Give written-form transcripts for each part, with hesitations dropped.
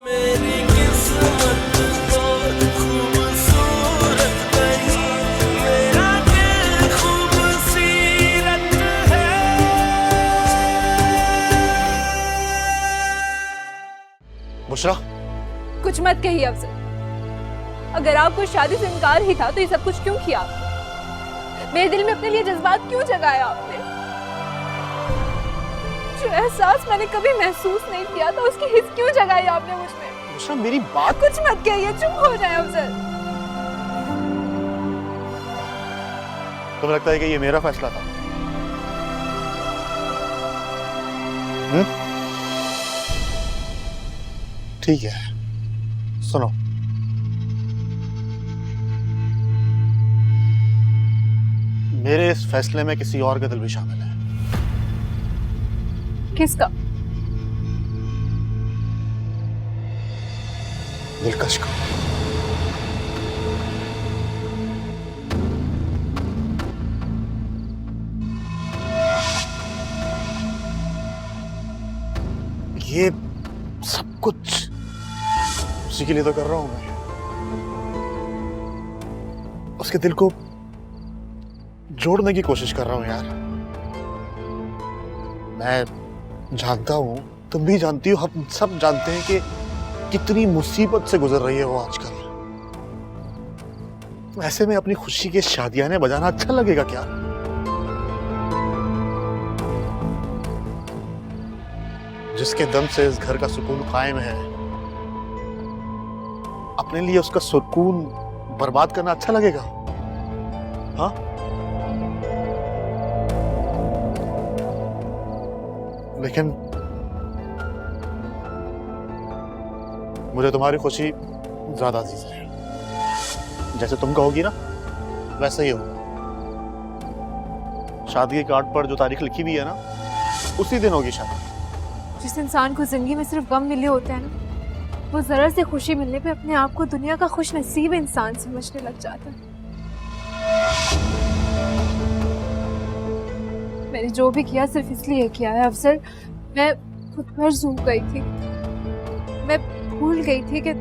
मेरी किस्मत तो खूबसूरत नहीं, मेरा दिल खूबसूरत है। बुशरा, कुछ मत कहिए अफजल। अगर आपको शादी से इनकार ही था तो ये सब कुछ क्यों किया? मेरे दिल में अपने लिए जज्बात क्यों जगाया आपने? जो एहसास मैंने कभी महसूस नहीं किया था उसकी हिस्स क्यों जगाई आपने मुझ में? बुशरा मेरी बात। कुछ मत कहिए, चुप हो जाए अफजल। तुम्हें लगता है कि ये मेरा फैसला था? ठीक है, सुनो। मेरे इस फैसले में किसी और का दिल भी शामिल है। किसका? दिलकश का। ये सब कुछ उसी के लिए तो कर रहा हूं मैं। उसके दिल को जोड़ने की कोशिश कर रहा हूं यार। मैं जानता हूं, तुम भी जानती हो, हम सब जानते हैं कि कितनी मुसीबत से गुजर रही है वो आजकल। ऐसे में अपनी खुशी के शादियाने बजाना अच्छा लगेगा क्या? जिसके दम से इस घर का सुकून कायम है, अपने लिए उसका सुकून बर्बाद करना अच्छा लगेगा? हाँ? लेकिन मुझे तुम्हारी खुशी ज्यादा अजीज है। जैसे तुम कहोगी ना वैसा ही होगा। शादी के कार्ड पर जो तारीख लिखी हुई है ना, उसी दिन होगी शादी। जिस इंसान को जिंदगी में सिर्फ गम मिले होते हैं ना, वो जरा से खुशी मिलने पे अपने आप को दुनिया का खुश नसीब इंसान समझने लग जाता है। मैंने जो भी किया सिर्फ इसलिए किया है अफसर। मैं खुद पर झूक गई थी। मैं भूल गई थी कि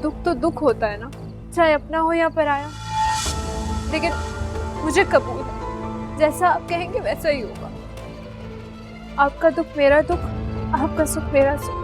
दुख तो दुख होता है ना, चाहे अपना हो या पराया। लेकिन मुझे कबूल है, जैसा आप कहेंगे वैसा ही होगा। आपका दुख मेरा दुख, आपका सुख मेरा सुख।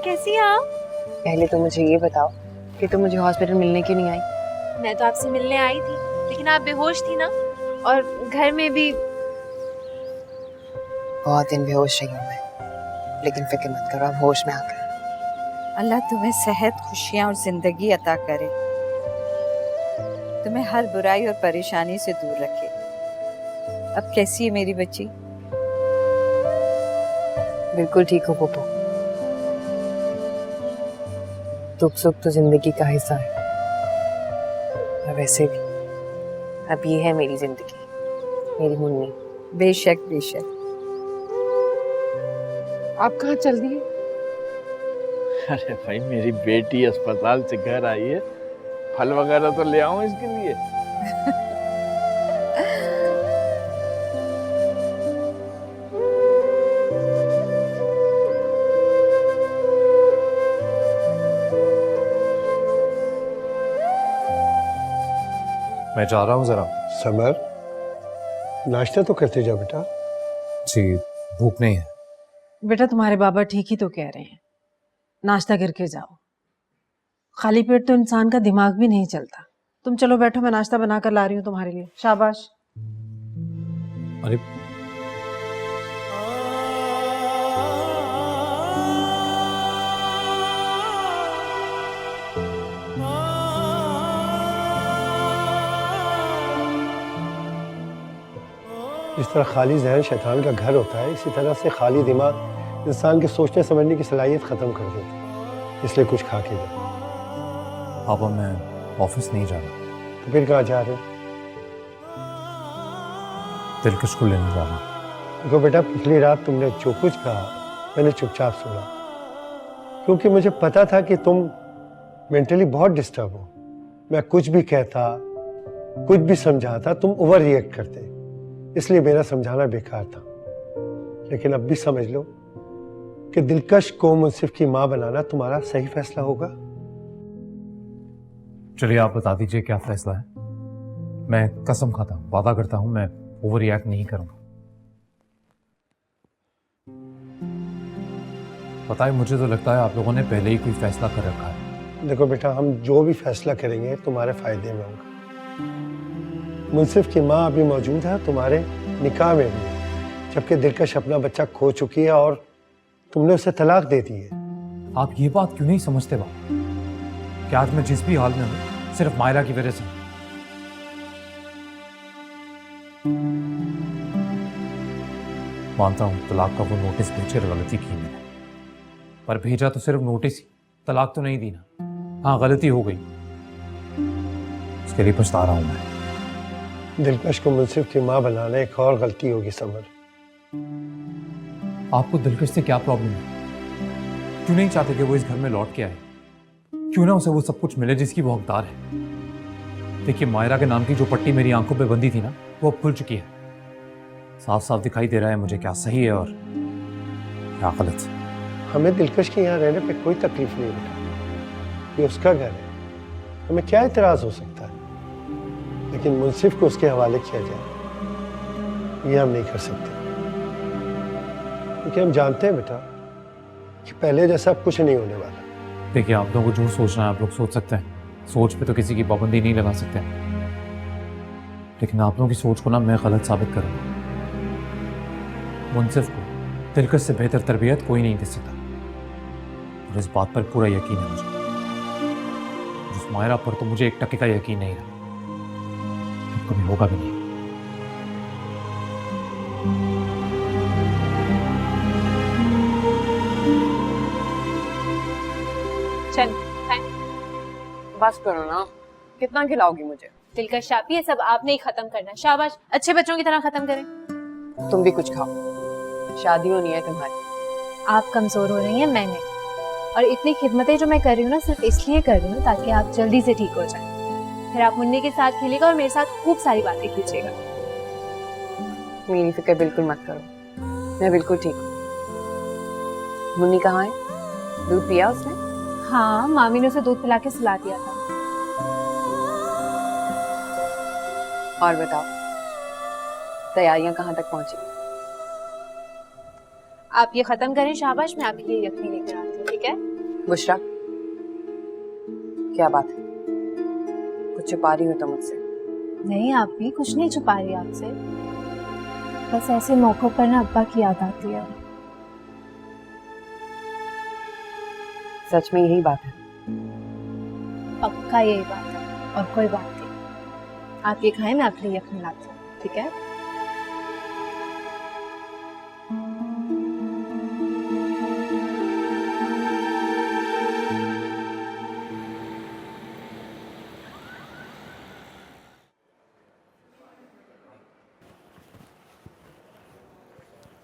कैसी हैं आप? पहले तो मुझे ये बताओ कि तुम मुझे हॉस्पिटल मिलने क्यों नहीं आई? मैं तो आपसे मिलने आई थी, लेकिन आप बेहोश थी ना, और घर में भी। बहुत दिन बेहोश रही हूँ मैं, लेकिन फिक्र मत करो, अब होश में आकर। अल्लाह तुम्हें सेहत, खुशियाँ और जिंदगी अता करे, तुम्हें हर बुराई और परेशानी से दूर रखे। अब कैसी है मेरी बच्ची? बिल्कुल ठीक हो पोपो। दुख सुख तो जिंदगी का हिस्सा है, और वैसे भी अब ये है मेरी जिंदगी, मेरी मुन्नी। बेशक बेशक। आप कहाँ चल दिए? अरे भाई, मेरी बेटी अस्पताल से घर आई है, फल वगैरह तो ले आऊं इसके लिए। मैं जा रहा हूँ जरा। समर, नाश्ता तो करते जा बेटा। जी, भूख नहीं है। बेटा तुम्हारे बाबा ठीक ही तो कह रहे हैं, नाश्ता करके जाओ। खाली पेट तो इंसान का दिमाग भी नहीं चलता। तुम चलो बैठो, मैं नाश्ता बना कर ला रही हूँ तुम्हारे लिए। शाबाश। अरे जिस तरह खाली जहन शैतान का घर होता है, इसी तरह से खाली दिमाग इंसान के सोचने समझने की सलाहियत ख़त्म कर देता है। इसलिए कुछ खा के जाओ। पापा मैं ऑफिस नहीं जा रहा, तो फिर कहाँ जा रहे हो? दिलकश को लेने जा रहा हूँ। देखो बेटा, पिछली रात तुमने जो कुछ कहा मैंने चुपचाप सुना, क्योंकि मुझे पता था कि तुम मेंटली बहुत डिस्टर्ब हो। मैं कुछ भी कहता, कुछ भी समझाता, तुम ओवर रिएक्ट करते, इसलिए मेरा समझाना बेकार था। लेकिन अब भी समझ लो कि दिलकश को मुंसिफ की मां बनाना तुम्हारा सही फैसला होगा। चलिए आप बता दीजिए क्या फैसला है। मैं कसम खाता हूँ, वादा करता हूँ, मैं ओवर रिएक्ट नहीं करूंगा। पता है, मुझे तो लगता है आप लोगों ने पहले ही कोई फैसला कर रखा है। देखो बेटा, हम जो भी फैसला करेंगे तुम्हारे फायदे में होगा। मुंसिफ की माँ अभी मौजूद है, तुम्हारे निकाह में भी है, जबकि दिलकश अपना बच्चा खो चुकी है और तुमने उसे तलाक दे दी है। आप ये बात क्यों नहीं समझते बाप कि आज मैं जिस भी हाल में हूँ सिर्फ मायरा की वजह से। मानता हूँ तलाक का वो नोटिस भेजकर गलती की मैंने, पर भेजा तो सिर्फ नोटिस ही, तलाक तो नहीं दी ना। हाँ, गलती हो गई, उसके लिए पछता रहा हूं मैं। दिलकश को मुंसिफ की माँ बनाना एक और गलती होगी समर। आपको दिलकश से क्या प्रॉब्लम है? क्यों नहीं चाहते कि वो इस घर में लौट के आए? क्यों ना उसे वो सब कुछ मिले जिसकी वो हकदार है? देखिए, मायरा के नाम की जो पट्टी मेरी आंखों पे बंदी थी ना, वो अब खुल चुकी है। साफ साफ दिखाई दे रहा है मुझे क्या सही है और क्या गलत। हमें दिलकश के यहाँ रहने पे कोई तकलीफ नहीं बेटा, ये उसका घर है, हमें क्या इतराज हो सकता है। लेकिन मुंसिफ को उसके हवाले किया जाए, ये हम नहीं कर सकते, क्योंकि हम जानते हैं बेटा कि पहले जैसा अब कुछ नहीं होने वाला। देखिए, आप लोगों को जो सोचना है आप लोग सोच सकते हैं, सोच पे तो किसी की पाबंदी नहीं लगा सकते, लेकिन आप लोगों की सोच को ना मैं गलत साबित करूंगा। मुंसिफ को दिलकश से बेहतर तरबियत कोई नहीं दे सकता, और इस बात पर पूरा यकीन है मुझे। उस मायरा पर तो मुझे 1% का यकीन नहीं रहा, कभी होगा भी नहीं। चल बस करो ना, कितना खिलाओगी मुझे? दिलकश आप, ये सब आपने ही खत्म करना। शाबाश, अच्छे बच्चों की तरह खत्म करें। तुम भी कुछ खाओ, शादी होनी है तुम्हारी। आप कमजोर हो रही हैं, मैं नहीं। और इतनी खिदमतें जो मैं कर रही हूँ ना, सिर्फ इसलिए कर रही हूँ ताकि आप जल्दी से ठीक हो जाएं। फिर आप मुन्नी के साथ खेलेगा और मेरे साथ खूब सारी बातें कीजिएगा। मेरी फिक्र बिल्कुल मत करो, मैं बिल्कुल ठीक हूँ। मुन्नी कहाँ है? दूध पिया उसने? हाँ, मामी ने उसे दूध पिला के सुला दिया था। और बताओ, तैयारियां कहाँ तक पहुंची? आप ये खत्म करें शाबाश, मैं आपके लिए यखनी लेकर आती हूँ, ठीक है? बुशरा, क्या बात है? कुछ छुपा रही हो तुम मुझसे? नहीं, आप भी कुछ नहीं छुपा रही आपसे, बस ऐसे मौकों पर ना अब्बा की याद आती है। सच में यही बात है? पक्का यही बात है और कोई बात नहीं। आप ये खाएं, मैं आपके लिए यखनी लाती हूँ, ठीक है?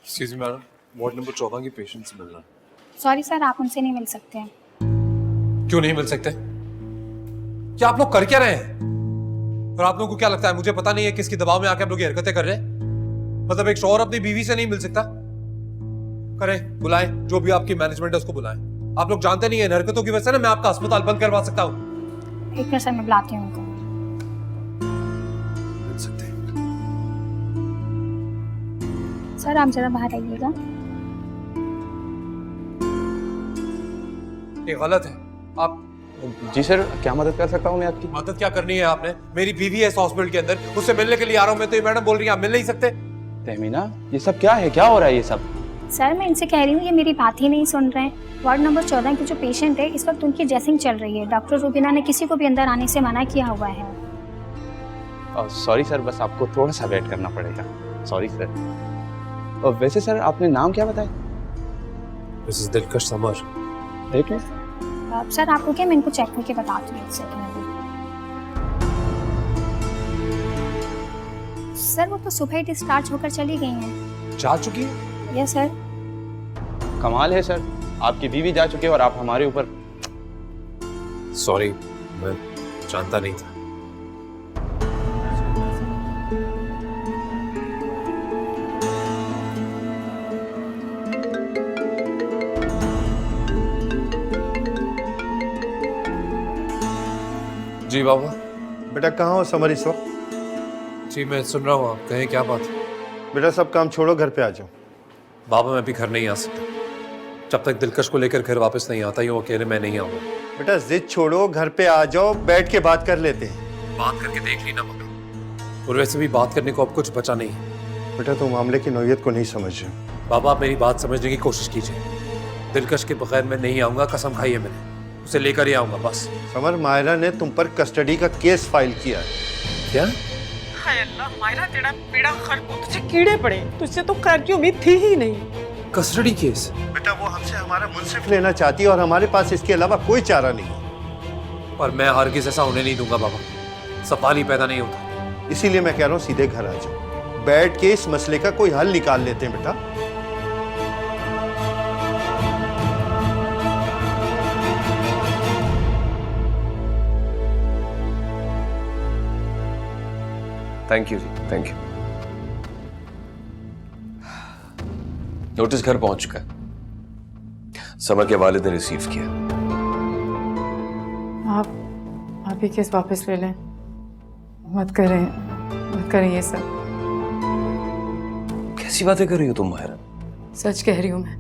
Excuse me madam, ward number 14 की पेशेंट से मिलना है। सॉरी सर, आप उनसे नहीं मिल सकते हैं। क्यों नहीं मिल सकते? क्या आप लोग कर क्या रहे हैं? और आप लोगों को क्या लगता है मुझे पता नहीं है किसकी दबाव में आके आप लोग ये हरकतें कर रहे हैं? मतलब एक शौहर अपनी बीवी से नहीं मिल सकता? करें, बुलाएं, जो भी आपकी मैनेजमेंट है उसको बुलाएं। आप लोग जानते नहीं है इन हरकतों की वजह से ना मैं आपका अस्पताल बंद करवा सकता हूँ। एक मिनट सर, मैं बुलाती हूँ उनको। मिल सकते हैं। सर आप जरा बाहर आइएगा। ये गलत है। आप जी सर, क्या मदद कर सकता हूँ मैं आपकी? मदद क्या करनी है आपने? मेरी बीवी है इस हॉस्पिटल के अंदर, उससे मिलने के लिए आ रहा हूँ मैं, तो ये मैडम बोल रही है आप मिल नहीं सकते। तहमीना, ये सब क्या है? क्या हो रहा है ये सब? सर मैं इनसे कह रही हूँ, ये मेरी बात ही नहीं सुन रहे हैं। वार्ड नंबर 14 की जो पेशेंट है, इस वक्त उनकी ड्रेसिंग चल रही है। डॉक्टर रूबीना ने किसी को भी अंदर आने से मना किया हुआ है। सॉरी सर, बस आपको थोड़ा सा वेट करना पड़ेगा। Sorry sir. और वैसे सर आपने नाम क्या बताया? मिसेस दिलकश समर। देख लें। सर आपको क्या, मैं इनको चेक करके बताती हूँ एक सेकंड अभी। सर वो तो सुबह ही डिस्चार्ज होकर चली गई हैं। जा चुकी है? Yes sir. कमाल है सर, आपकी बीवी जा चुकी है और आप हमारे ऊपर। सॉरी, मैं जानता नहीं था। जी बाबा। बेटा कहाँ हो समर इस वक्त? जी मैं सुन रहा हूँ, आप कहें क्या बात है? बेटा सब काम छोड़ो, घर पे आ जाओ। बाबा मैं भी घर नहीं आ सकता जब तक दिलकश को लेकर घर वापस नहीं आता। यूँ अकेले मैं नहीं आऊंगा। बेटा जिद छोड़ो, घर पे आ जाओ, बैठ के बात कर लेते हैं। बात करके देख ली ना बाबा, और वैसे भी बात करने को अब कुछ बचा नहीं है। बेटा तुम मामले की नौयत को नहीं समझ रहे। बाबा आप मेरी बात समझने की कोशिश कीजिए। दिलकश के बगैर मैं नहीं आऊंगा, कसम खाई है मैंने। उसे लेकर ही आऊंगा बस। समर, मायरा ने तुम पर कस्टडी का केस फाइल किया है। क्या? हाय अल्लाह, मायरा तेरा बेड़ा खर्च, तुझे कीड़े पड़े, तुझसे तो खैर की उम्मीद थी ही नहीं। Custody case? बेटा वो हमसे हमारा मुंसिफ लेना चाहती है और हमारे पास इसके अलावा कोई चारा नहीं। और मैं हरगिज़ ऐसा होने नहीं दूंगा बाबा, सवाल ही पैदा नहीं होता। इसीलिए मैं कह रहा हूँ सीधे घर आ जाओ, बैठ के इस मसले का कोई हल निकाल लेते हैं बेटा। Thank you ji, thank you. Notice घर पहुंच चुका है। समर के वालिद ने रिसीव किया। आप ही केस वापस ले लें। मत करें ये सब। कैसी बातें कर रही हो तुम मायरा? सच कह रही हूं मैं।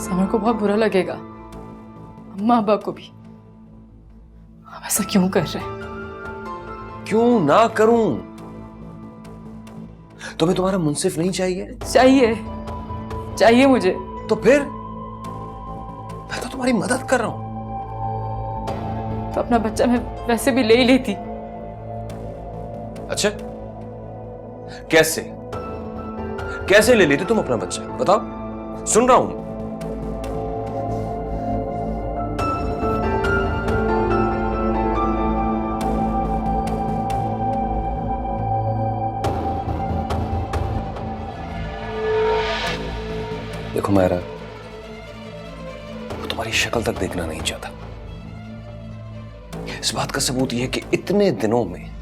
समर को बहुत बुरा लगेगा, अम्मा अब्बा को भी। आप ऐसा क्यों कर रहे हैं? क्यों ना करूं? तुम्हें तुम्हारा मुंसिफ नहीं चाहिए? चाहिए मुझे। तो फिर मैं तो तुम्हारी मदद कर रहा हूं। तो अपना बच्चा मैं वैसे भी ले ही लेती। अच्छा, कैसे ले लेते तुम अपना बच्चा? बताओ, सुन रहा हूं। देखो मायरा, वो तुम्हारी शक्ल तक देखना नहीं चाहता। इस बात का सबूत यह है कि इतने दिनों में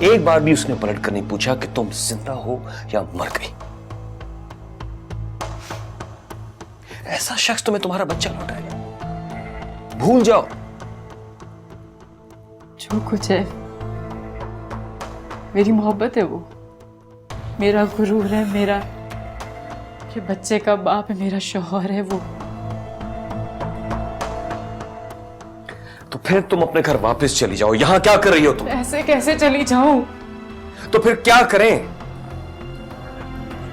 एक बार भी उसने पलट कर नहीं पूछा कि तुम जिंदा हो या मर गई। ऐसा शख्स तुम्हें तुम्हारा बच्चा लौटाएगा? भूल जाओ। जो कुछ है मेरी मोहब्बत है, वो मेरा गुरूर है, मेरा ये बच्चे का बाप है, मेरा शौहर है वो। तो फिर तुम अपने घर वापस चली जाओ। यहां क्या कर रही हो तुम? ऐसे कैसे चली जाऊं? तो फिर क्या करें?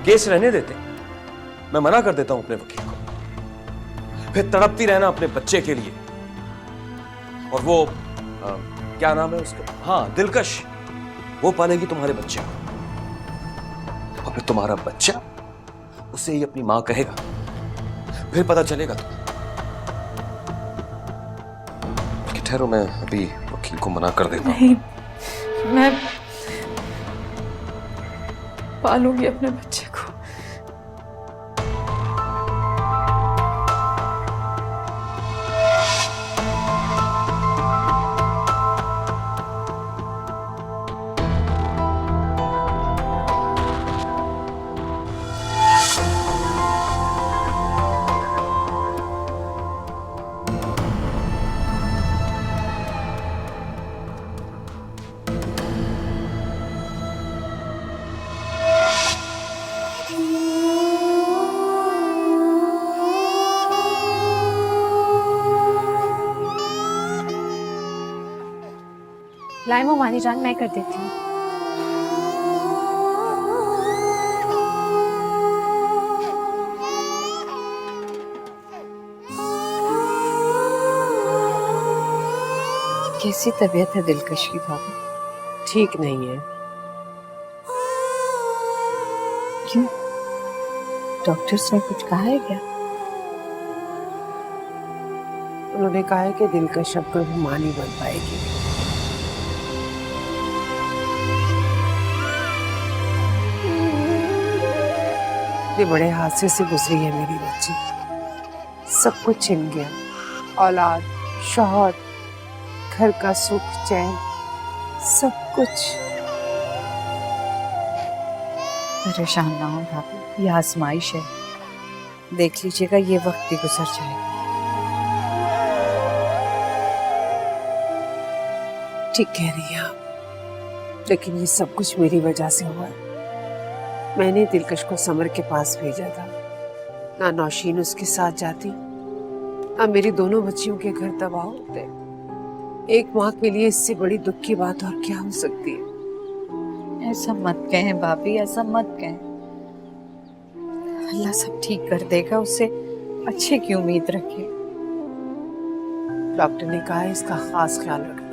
केस रहने देते? मैं मना कर देता हूं अपने वकील को। फिर तड़पती रहना अपने बच्चे के लिए। और वो क्या नाम है उसका? हाँ, दिलकश। वो पालेगी तुम्हारे बच्चे को। और फिर तुम्हारा बच्चा उसे ही अपनी मां कहेगा। फिर पता चलेगा तुम्हें। ठहरो, मैं अभी वकील को मना कर देता हूं। नहीं, मैं पालूंगी अपने बच्चे को। लाइमो मानी जान, मैं कर देती हूँ। कैसी तबीयत है दिलकश की भाभी? ठीक नहीं है, डॉक्टर्स ने कुछ कहा है क्या? उन्होंने कहा है कि दिलकश अब कभी मां नहीं बन पाएगी। ये बड़े हादसे से गुजरी है मेरी बच्ची। सब कुछ छिन गया, औलाद, शौहर, घर का सुख चैन, सब कुछ। परेशान ना हो भाभी, ये आजमाइश है। देख लीजिएगा ये वक्त भी गुजर जाएगा। ठीक कह रही हैं आप, लेकिन ये सब कुछ मेरी वजह से हुआ है। मैंने दिलकश को समर के पास भेजा था, ना नौशीन उसके साथ जाती, ना मेरी दोनों बच्चियों के घर तबाह होते। एक माँ के लिए इससे बड़ी दुख की बात और क्या हो सकती है। ऐसा मत कहें भाभी, ऐसा मत कहें। अल्लाह सब ठीक कर देगा, उससे अच्छे की उम्मीद रखें। डॉक्टर ने कहा है इसका खास ख्याल रखना है।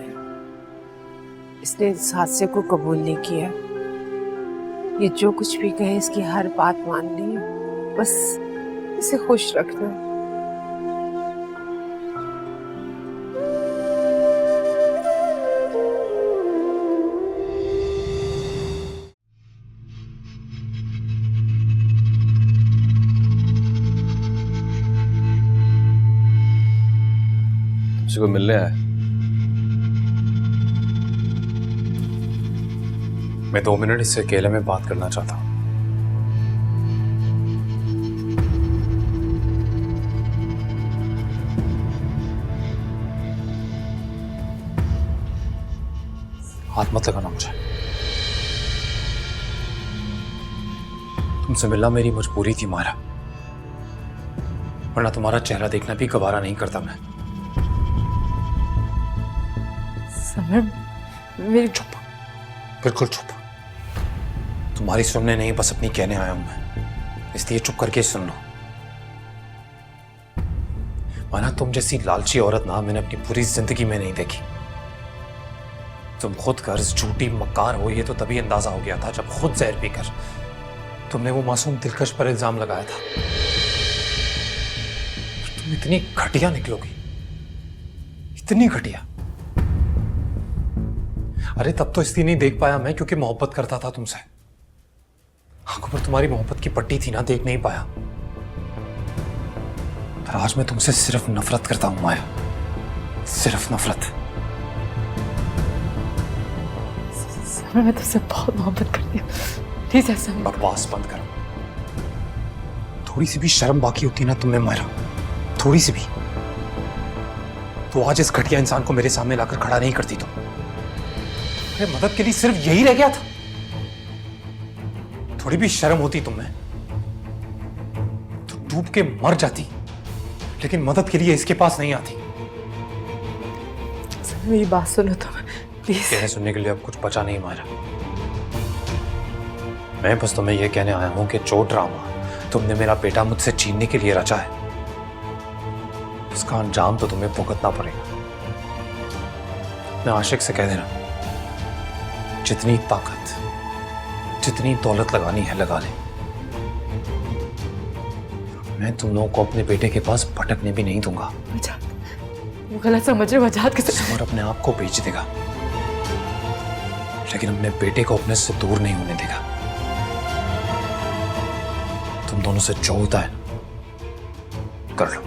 इसने इस हादसे को कबूल नहीं किया। ये जो कुछ भी कहे इसकी हर बात माननी है, बस इसे खुश रखना। तुमसे कोई मिलने आया? मैं 2 मिनट इससे अकेले में बात करना चाहता हूँ। हाथ मत लगाना मुझे। तुमसे मिलना मेरी मजबूरी थी मारा, वरना तुम्हारा चेहरा देखना भी गवारा नहीं करता मैं। समर, मेरी चुप, बिल्कुल चुप। तुम्हारी सुनने नहीं, बस अपनी कहने आया हूं मैं, इसलिए चुप करके सुन लो। माना तुम जैसी लालची औरत ना मैंने अपनी पूरी जिंदगी में नहीं देखी। तुम खुद कर्ज झूठी मक्कार हो ये तो तभी अंदाजा हो गया था जब खुद जहर पीकर तुमने वो मासूम दिलकश पर इल्जाम लगाया था। तुम इतनी घटिया निकलोगी, इतनी घटिया। अरे तब तो इसलिए नहीं देख पाया मैं क्योंकि मोहब्बत करता था तुमसे। आंखों पर तुम्हारी मोहब्बत की पट्टी थी ना, देख नहीं पाया। पर आज मैं तुमसे सिर्फ नफरत करता हूं माया, सिर्फ नफरत। समर, मैं तुझसे बहुत मोहब्बत करती हूँ, प्लीज ऐसा मत। बकवास बंद करो। थोड़ी सी भी शर्म बाकी होती ना तुमने मारा, थोड़ी सी भी, तो आज इस घटिया इंसान को मेरे सामने लाकर खड़ा नहीं करती तुम। अरे मदद के लिए सिर्फ यही रह गया था। थोड़ी भी शर्म होती तुम्हें तो डूब के मर जाती, लेकिन मदद के लिए इसके पास नहीं आती। मेरी बात सुनो तुम, प्लीज। कहने सुनने के लिए अब कुछ बचा नहीं मारा। मैं बस तुम्हें यह कहने आया हूं कि जो ड्रामा तुमने मेरा बेटा मुझसे छीनने के लिए रचा है, उसका अंजाम तो तुम्हें भुगतना पड़ेगा। मैं आशिक से कह देना, जितनी ताकत, जितनी दौलत लगानी है लगा ले। मैं तुम लोगों को अपने बेटे के पास भटकने भी नहीं दूंगा। वो गलत समझ रहे हो, आजाद के समर अपने आप को बेच देगा, लेकिन अपने बेटे को अपने से दूर नहीं होने देगा। तुम दोनों से जो होता है कर लो।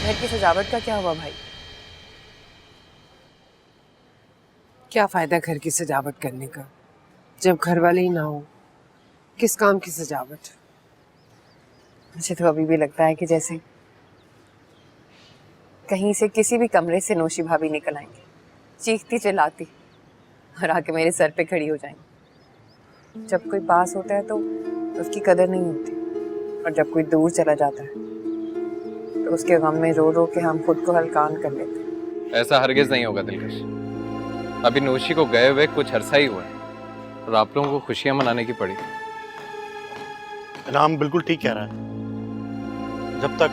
घर की सजावट का क्या हुआ भाई? क्या फायदा घर की सजावट करने का जब घर वाले ही ना हो? किस काम की सजावट? मुझे तो अभी भी लगता है कि जैसे कहीं से किसी भी कमरे से नौशी भाभी निकल आएंगी, चीखती चिल्लाती, और आके मेरे सर पे खड़ी हो जाएंगी। जब कोई पास होता है तो उसकी कदर नहीं होती, और जब कोई दूर चला जाता है तो उसके गम में रो रो के हम खुद को हल्कान कर लेते हैं। ऐसा हरगिज नहीं होगा दिलकश। अभी नौशी को गए हुए कुछ अरसा ही हुआ है और आप लोगों को खुशियां मनाने की पड़ी। इनाम बिल्कुल ठीक कह रहा है। जब तक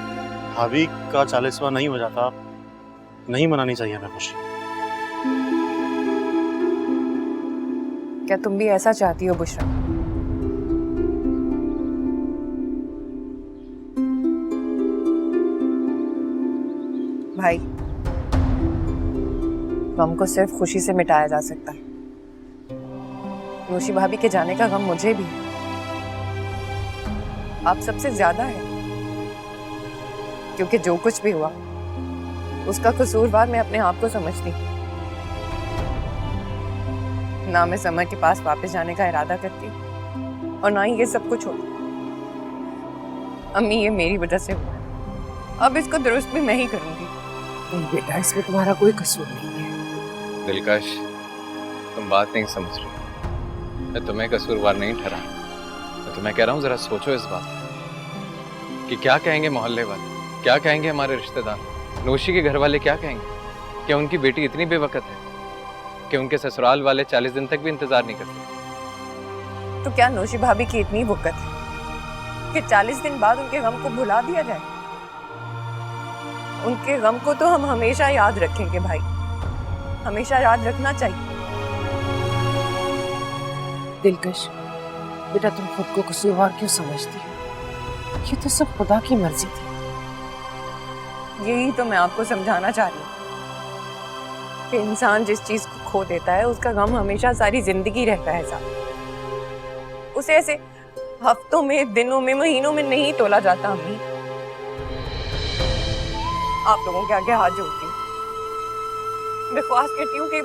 भाभी का 40वां नहीं हो जाता नहीं मनानी चाहिए हमें खुशी। क्या तुम भी ऐसा चाहती हो बुशरा? भाई, गम को सिर्फ खुशी से मिटाया जा सकता है। नौशी भाभी के जाने का गम मुझे भी है, आप सबसे ज्यादा है, क्योंकि जो कुछ भी हुआ उसका कसूरवार मैं अपने आप को समझती हूँ। ना मैं समर के पास वापस जाने का इरादा करती और ना ही ये सब कुछ होता। अम्मी, ये मेरी वजह से हुआ, अब इसको दुरुस्त भी मैं ही करूंगी। बेटा, इसमें तुम्हारा कोई कसूर नहीं है। दिलकश, तुम बात नहीं समझ रही। मैं तुम्हें कसूरवार नहीं ठहरा, मैं तुम्हें कह रहा हूँ जरा सोचो इस बात कि क्या कहेंगे मोहल्ले वाले, क्या कहेंगे हमारे रिश्तेदार, नौशी के घर वाले क्या कहेंगे। क्या उनकी बेटी इतनी बेवकत है कि उनके ससुराल वाले 40 दिन तक भी इंतजार नहीं करते? तो क्या नौशी भाभी की इतनी वक़्त है कि 40 दिन बाद उनके गम को भुला दिया जाए? उनके गम को तो हम हमेशा याद रखेंगे भाई, हमेशा याद रखना चाहिए। दिलकश, बेटा तुम खुद को कसूरवार क्यों समझती हो? ये तो सब खुदा की मर्जी थी। यही तो मैं आपको समझाना चाह रही हूँ कि इंसान जिस चीज को खो देता है उसका गम हमेशा सारी जिंदगी रहता है साथ। उसे ऐसे हफ्तों में, दिनों में, महीनों में नहीं तोला जाता। अम्मी, आप लोगों के आगे हाथ जोड़ती हूँ, दरख्वास्त करती हूँ कि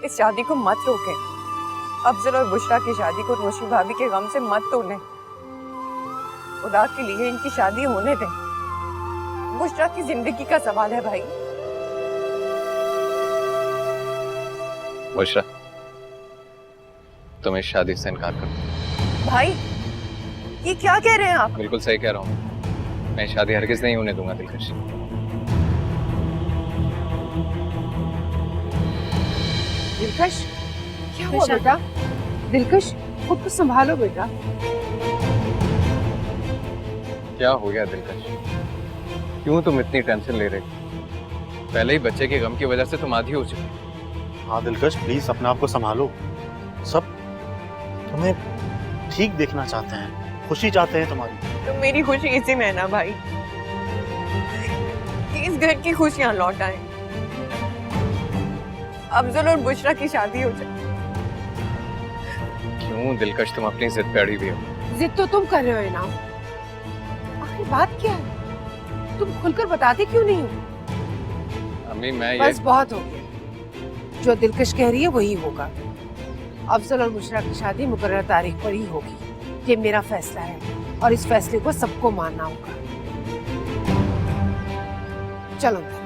इस शादी को मत रोकें। अफजल और बुशरा की शादी को नौशी भाभी के गम से मत तोड़ें। खुदा के लिए इनकी शादी होने दें। बुशरा की जिंदगी का सवाल है भाई। बुशरा, तुम इस शादी से इनकार कर दो। भाई, ये क्या कह रहे हैं आप? बिल्कुल सही कह रहा हूँ, मैं शादी हरगिज नहीं होने दूंगा दिलकश। दिलकश, क्या हुआ बेटा? दिलकश, खुद को संभालो बेटा। क्या हो गया दिलकश? क्यों तुम इतनी टेंशन ले रहे? पहले ही बच्चे के गम की वजह से तुम आधी हो चुकी। हाँ दिलकश, प्लीज अपने आप को संभालो। सब तुम्हें ठीक देखना चाहते हैं, खुशी चाहते हैं तुम्हारी। तो मेरी खुशी इसी में है ना भाई, कि इस घर की खुशियां लौट आए, अफजल और बुशरा की शादी हो जाए। क्यों दिलकश, तुम अपनी जिद पे अड़ी हुई हो? जिद तो तुम कर रहे हो इनाम। आखिर बात क्या है? तुम खुलकर बताते क्यों नहीं हो? अम्मी, मैं बस बहुत हो गया। जो दिलकश कह रही है वही होगा। अफजल और बुशरा की शादी मुकर्रर तारीख पर ही होगी। ये मेरा फैसला है और इस फैसले को सबको मानना होगा। चलो आप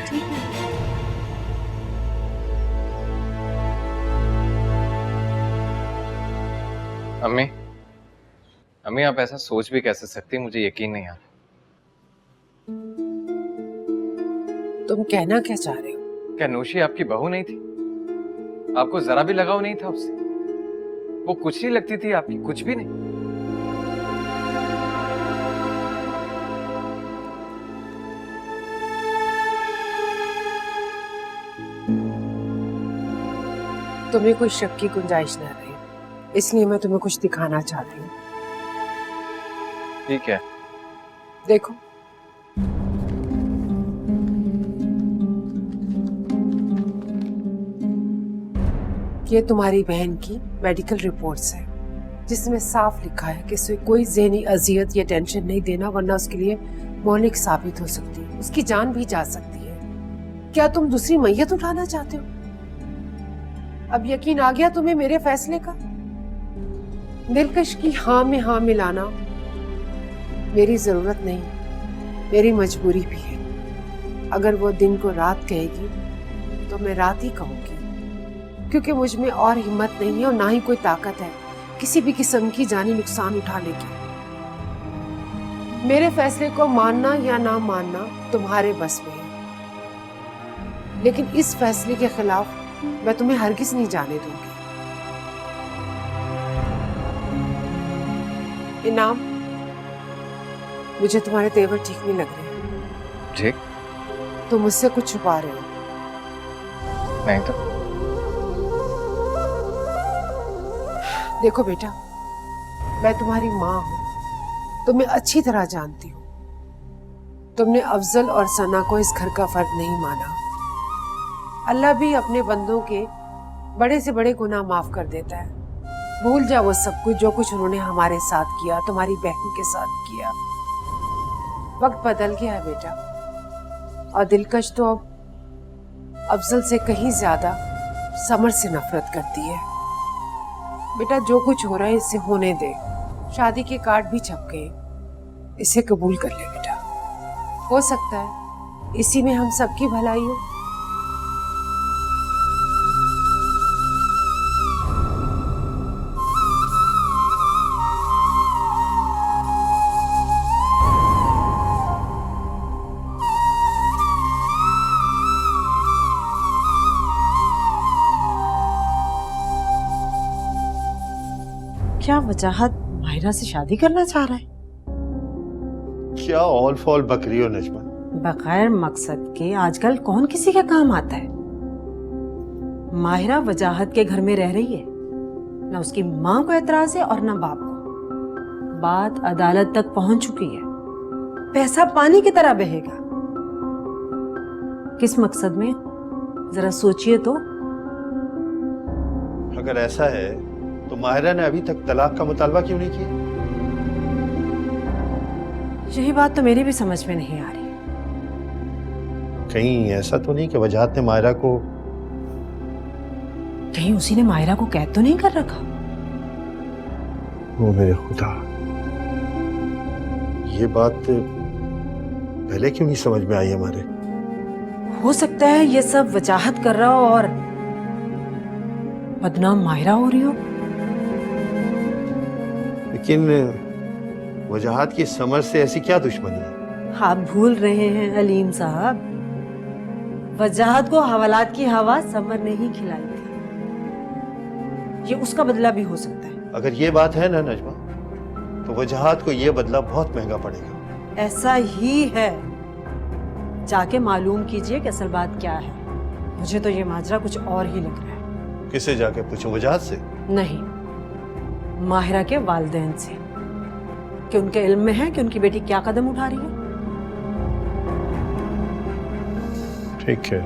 ठीक है? अम्मी, अम्मी आप ऐसा सोच भी कैसे सकती, मुझे यकीन नहीं आ रहा। तुम कहना क्या चाह रहे हो? क्या नौशी आपकी बहू नहीं थी? आपको जरा भी लगाव नहीं था उससे? वो कुछ नहीं लगती थी आपकी? कुछ भी नहीं? तुम्हें कोई शक की गुंजाइश न रहे, इसलिए मैं तुम्हें कुछ दिखाना चाहती हूँ। ठीक है, देखो। ये तुम्हारी बहन की मेडिकल रिपोर्ट्स है, जिसमें साफ लिखा है कि उसे कोई ज़हनी अजियत या टेंशन नहीं देना, वरना उसके लिए मौलिक साबित हो सकती है, उसकी जान भी जा सकती है। क्या तुम दूसरी मैयत उठाना चाहते हो? अब यकीन आ गया तुम्हें मेरे फैसले का? दिलकश की हाँ में हाँ मिलाना मेरी जरूरत नहीं, मेरी मजबूरी भी है। अगर वो दिन को रात कहेगी तो मैं रात ही कहूंगी, क्योंकि मुझ में और हिम्मत नहीं है और ना ही कोई ताकत है किसी भी किस्म की जानी नुकसान उठाने की। मेरे फैसले को मानना या ना मानना तुम्हारे बस में है, लेकिन इस फैसले के खिलाफ मैं तुम्हें हरगिज नहीं जाने दूंगी। इनाम, मुझे तुम्हारे तेवर ठीक नहीं लग रहे। ठीक? तुम मुझसे कुछ छुपा रहे हो। नहीं तो। देखो बेटा, मैं तुम्हारी माँ हूँ, तुम्हें अच्छी तरह जानती हूँ। तुमने अफजल और सना को इस घर का फर्द नहीं माना। अल्लाह भी अपने बंदों के बड़े से बड़े गुनाह माफ कर देता है। भूल जा वो सब कुछ जो कुछ उन्होंने हमारे साथ किया, तुम्हारी बहन के साथ किया। वक्त बदल गया है बेटा, और दिलकश तो अब अफजल से कहीं ज्यादा समर से नफरत करती है। बेटा, जो कुछ हो रहा है इसे होने दे। शादी के कार्ड भी छप गए, इसे कबूल कर ले बेटा। हो सकता है इसी में हम सबकी भलाई हो। क्या वजाहत माहिरा से शादी करना चाह रहा है? क्या ऑल फॉल बकरी हो नजमा? बगैर मकसद के आजकल कौन किसी के काम आता है? माहिरा वजाहत के घर में रह रही है, ना उसकी माँ को एतराज है और ना बाप को। बात अदालत तक पहुंच चुकी है, पैसा पानी की तरह बहेगा। किस मकसद में, जरा सोचिए तो। अगर ऐसा है तो माहिरा ने अभी तक तलाक का मुतालबा क्यों नहीं किया? यही बात तो मेरी भी समझ में नहीं आ रही। कहीं ऐसा तो नहीं कि वजाहत ने माहिरा को, कहीं उसी ने माहिरा को कैद तो नहीं कर रखा? ओ मेरे खुदा, ये बात पहले क्यों नहीं समझ में आई हमारे? हो सकता है ये सब वजाहत कर रहा हो और बदनाम माहिरा हो रही हो। लेकिन वजाहत की समझ से ऐसी क्या दुश्मनी है? आप भूल रहे हैं अलीम साहब, वजाहत को हवालात की हवा समर नहीं खिलाई थी। ये उसका बदला भी हो सकता है। अगर ये बात है ना नजमा, तो वजाहत को ये बदला बहुत महंगा पड़ेगा। ऐसा ही है, जाके मालूम कीजिए कि असल बात क्या है। मुझे तो ये माजरा कुछ और ही लग रहा है। किसे जाके पूछूं, वजाहत से? नहीं, माहिरा के वालिदैन से, कि उनके इल्म में है कि उनकी बेटी क्या कदम उठा रही है। ठीक है।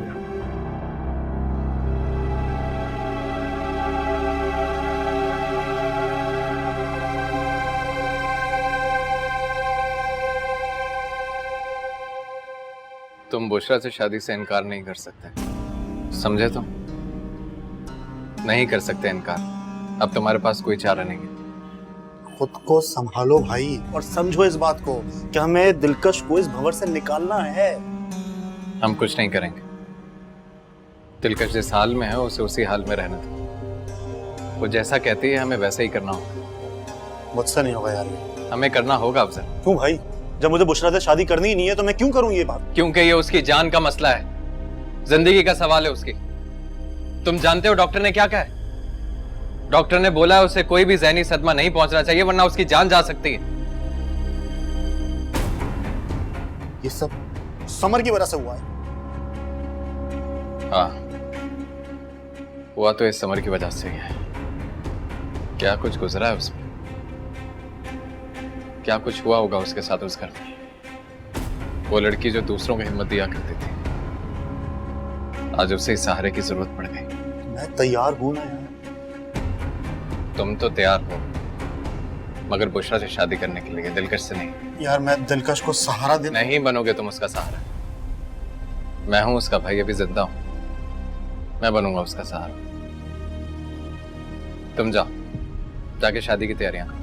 तुम बुशरा से शादी से इनकार नहीं कर सकते, समझे? तुम नहीं कर सकते इनकार। अब तुम्हारे पास कोई चारा नहीं है। खुद को संभालो भाई, और समझो इस बात को कि हमें दिलकश को इस भंवर से निकालना है। हम कुछ नहीं करेंगे। दिलकश जिस हाल में है उसे उसी हाल में रहना था। वो जैसा कहती है हमें वैसा ही करना होगा। मुझसे नहीं होगा यार ये। हमें करना होगा अफजल। क्यों भाई? जब मुझे बुशरा से शादी करनी ही नहीं है तो मैं क्यों करूं ये बात? क्योंकि ये उसकी जान का मसला है, जिंदगी का सवाल है उसकी। तुम जानते हो डॉक्टर ने क्या कहा है? डॉक्टर ने बोला है उसे कोई भी ज़हनी सदमा नहीं पहुंचना चाहिए, वरना उसकी जान जा सकती है। ये सब समर की वजह से हुआ है। हाँ, हुआ तो इस समर की वजह से ही है। क्या कुछ गुजरा है उसमें, क्या कुछ हुआ होगा उसके साथ उस घर में। वो लड़की जो दूसरों को हिम्मत दिया करती थी, आज उसे सहारे की जरूरत पड़ गई। मैं तैयार हूं ना यार। तुम तो तैयार हो, मगर बुशरा से शादी करने के लिए, दिलकश से नहीं। यार मैं दिलकश को सहारा दे नहीं बनोगे तुम उसका सहारा। मैं हूं उसका भाई, अभी जिंदा हूं, मैं बनूंगा उसका सहारा। तुम जाओ, जाके शादी की तैयारियां करो।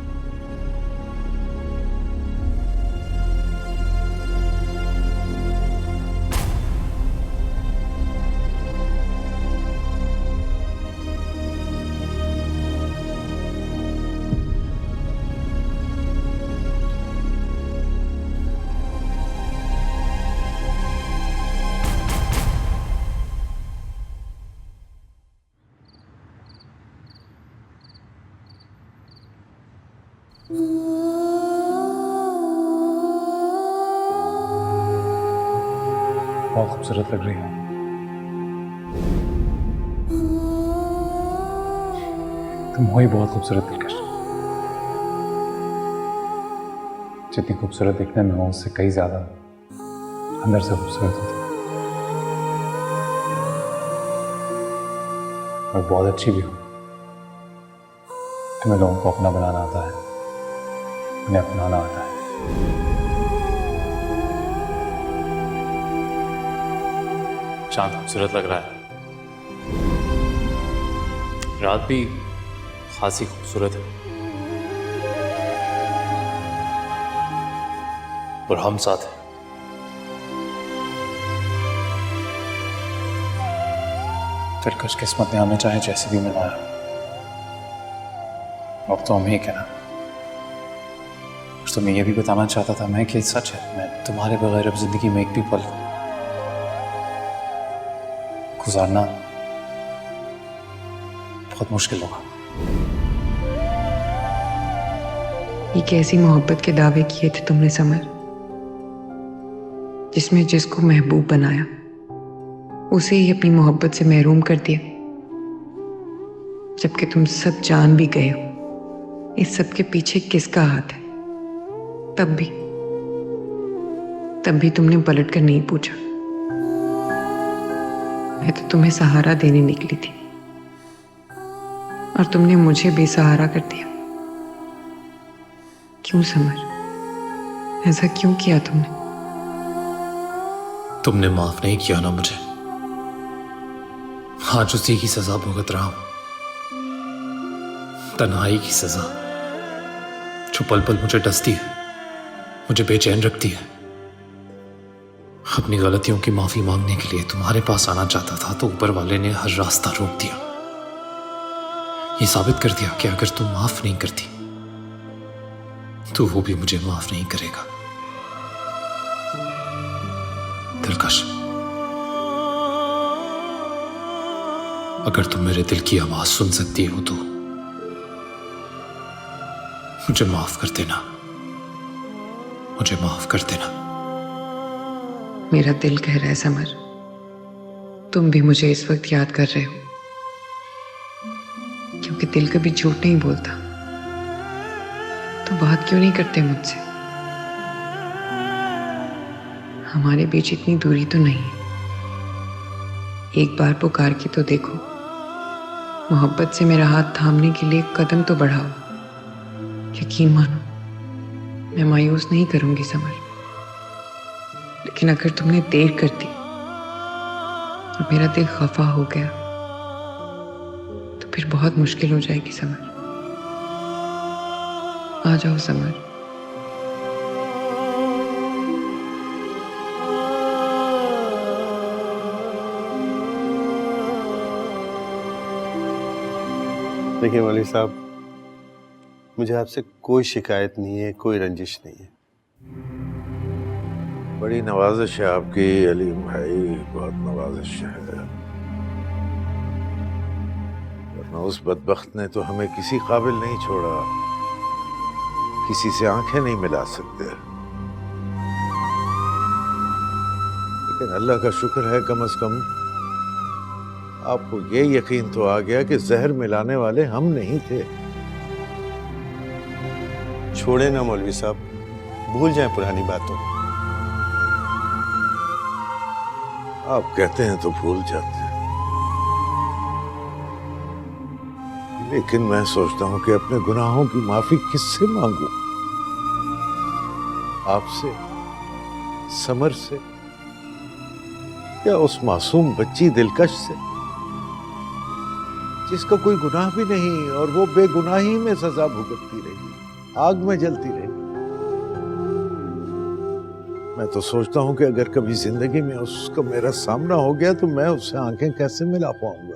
बहुत खूबसूरत लग रही है। तुम हो ही बहुत खूबसूरत दिलकश। जितनी खूबसूरत दिखने में हो उससे कई ज्यादा अंदर से खूबसूरत होती है। और बहुत अच्छी भी हो। तुम्हें लोगों को अपना बनाना आता है, उन्हें अपनाना आता है। चांद खूबसूरत लग रहा है, रात भी खासी खूबसूरत है, और हम साथ हैं। दिलकश किस्मत ने हमें चाहे जैसे भी मिलाया, अब तो हम ही कहना। तो मैं ये भी बताना चाहता था मैं कि सच है, मैं तुम्हारे बगैर अब जिंदगी में एक भी पल गुजारना बहुत मुश्किल होगा। ये कैसी मोहब्बत के दावे किए थे तुमने समर, जिसमें जिसको महबूब बनाया उसे ही अपनी मोहब्बत से महरूम कर दिया। जबकि तुम सब जान भी गए हो इस सब के पीछे किसका हाथ है। तब भी तुमने पलट कर नहीं पूछा। मैं तो तुम्हें सहारा देने निकली थी और तुमने मुझे बेसहारा कर दिया। क्यों समर, ऐसा क्यों किया तुमने? तुमने माफ नहीं किया ना मुझे, आज उसी की सजा भुगत रहा हूं। तन्हाई की सजा जो पल पल मुझे डसती है, मुझे बेचैन रखती है। अपनी गलतियों की माफी मांगने के लिए तुम्हारे पास आना चाहता था तो ऊपर वाले ने हर रास्ता रोक दिया। ये साबित कर दिया कि अगर तुम माफ नहीं करती तो वो भी मुझे माफ नहीं करेगा। दिलकश, अगर तुम मेरे दिल की आवाज सुन सकती हो तो मुझे माफ कर देना, मुझे माफ कर देना। मेरा दिल कह रहा है समर, तुम भी मुझे इस वक्त याद कर रहे हो, क्योंकि दिल कभी झूठ नहीं बोलता। तो बात क्यों नहीं करते मुझसे? हमारे बीच इतनी दूरी तो नहीं है। एक बार पुकार के तो देखो, मोहब्बत से मेरा हाथ थामने के लिए एक कदम तो बढ़ाओ। यकीन मानो, मैं मायूस नहीं करूंगी समर, लेकिन अगर तुमने देर कर दी और मेरा दिल खफा हो गया तो फिर बहुत मुश्किल हो जाएगी समर। आ जाओ समर। देखिए मौलवी साहब, मुझे आपसे कोई शिकायत नहीं है, कोई रंजिश नहीं है। बड़ी नवाजिश है आपकी अलीम भाई, बहुत नवाजिश है। वरना उस बदबख्त ने तो हमें किसी काबिल नहीं छोड़ा, किसी से आंखें नहीं मिला सकते। लेकिन अल्लाह का शुक्र है, कम से कम आपको ये यकीन तो आ गया कि जहर मिलाने वाले हम नहीं थे। छोड़े ना मौलवी साहब, भूल जाएं पुरानी बातों। आप कहते हैं तो भूल जाते हैं, लेकिन मैं सोचता हूं कि अपने गुनाहों की माफी किससे मांगूं? आपसे, समर से, या उस मासूम बच्ची दिलकश से जिसका कोई गुनाह भी नहीं और वो बेगुनाही में सजा भुगतती रही, आग में जलती रही। मैं तो सोचता हूं कि अगर कभी जिंदगी में उसका मेरा सामना हो गया तो मैं उससे आंखें कैसे मिला पाऊंगा।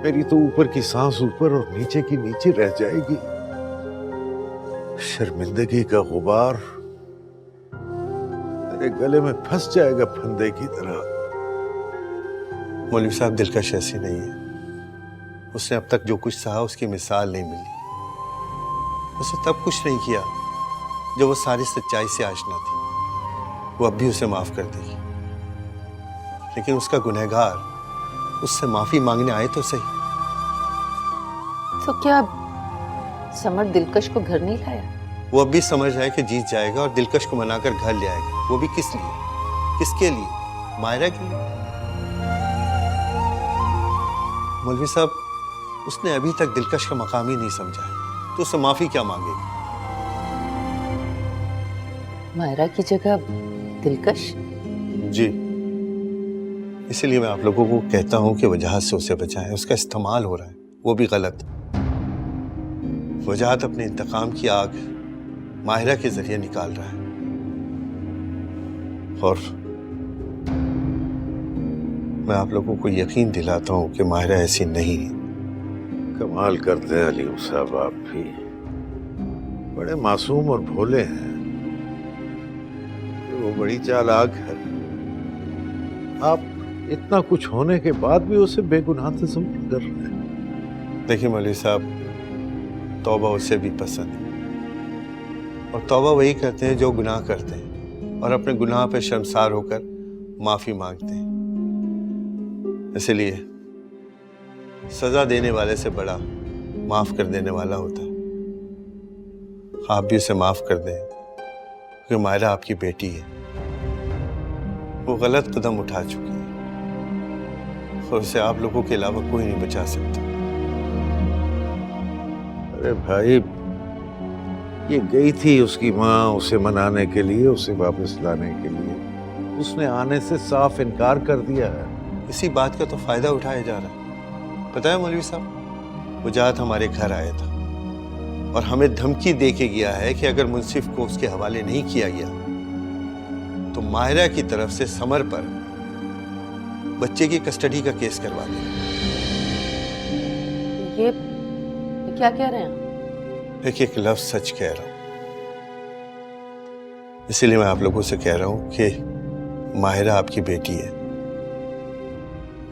मेरी तो ऊपर की सांस ऊपर और नीचे की नीचे रह जाएगी। शर्मिंदगी का गुबार मेरे गले में फंस जाएगा फंदे की तरह। मौलवी साहब, दिलकश ऐसी नहीं है। उसने अब तक जो कुछ सहा उसकी मिसाल नहीं मिली। उसे तब कुछ नहीं किया जब वो सारी सच्चाई से आशना थी। वो अब भी उसे माफ कर देगी, लेकिन उसका गुनहगार उससे माफी मांगने आए तो सही। तो क्या समर दिलकश को घर नहीं लाया? वो अब भी समझ रहा है कि जीत जाएगा और दिलकश को मनाकर घर ले आएगा। वो भी किस लिए? किसके लिए? मायरा के लिए। मौलवी साहब, उसने अभी तक दिलकश का मकाम ही नहीं समझा है, तो उससे माफी क्या मांगेगी? मायरा की जगह दिलकश? जी, इसलिए मैं आप लोगों को कहता हूं कि वजाहत से उसे बचाएं। उसका इस्तेमाल हो रहा है, वो भी गलत। वजाहत अपने इंतकाम की आग माहिरा के जरिए निकाल रहा है, और मैं आप लोगों को यकीन दिलाता हूं कि माहिरा ऐसी नहीं है। कमाल करते हैं अलीम साहब, आप भी बड़े मासूम और भोले हैं। वो बड़ी चालाक है। आप इतना कुछ होने के बाद भी उसे बेगुनाह से समझ कर रहे हैं। देखिए मौलवी साहब, तौबा उसे भी पसंद है, और तौबा वही करते हैं जो गुनाह करते हैं और अपने गुनाह पे शर्मसार होकर माफी मांगते हैं। इसलिए सजा देने वाले से बड़ा माफ कर देने वाला होता है। आप भी उसे माफ कर दें, क्योंकि मायरा आपकी बेटी है। वो गलत कदम उठा चुकी है और उसे आप लोगों के अलावा कोई नहीं बचा सकता। अरे भाई, ये गई थी उसकी माँ उसे मनाने के लिए, उसे वापस लाने के लिए। उसने आने से साफ इनकार कर दिया है। इसी बात का तो फायदा उठाया जा रहा है। पता है मौलवी साहब, वजाहत हमारे घर आया था और हमें धमकी दे के गया है कि अगर मुंसिफ को उसके हवाले नहीं किया गया तो माहिरा की तरफ से समर पर बच्चे की कस्टडी का केस करवा देगा। ये क्या कह रहे हैं? एक लफ्ज सच कह रहा हूं, इसीलिए मैं आप लोगों से कह रहा हूं कि माहिरा आपकी बेटी है।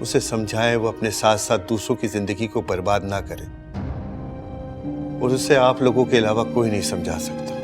उसे समझाएं वो अपने साथ साथ दूसरों की जिंदगी को बर्बाद ना करे, और उसे आप लोगों के अलावा कोई नहीं समझा सकता।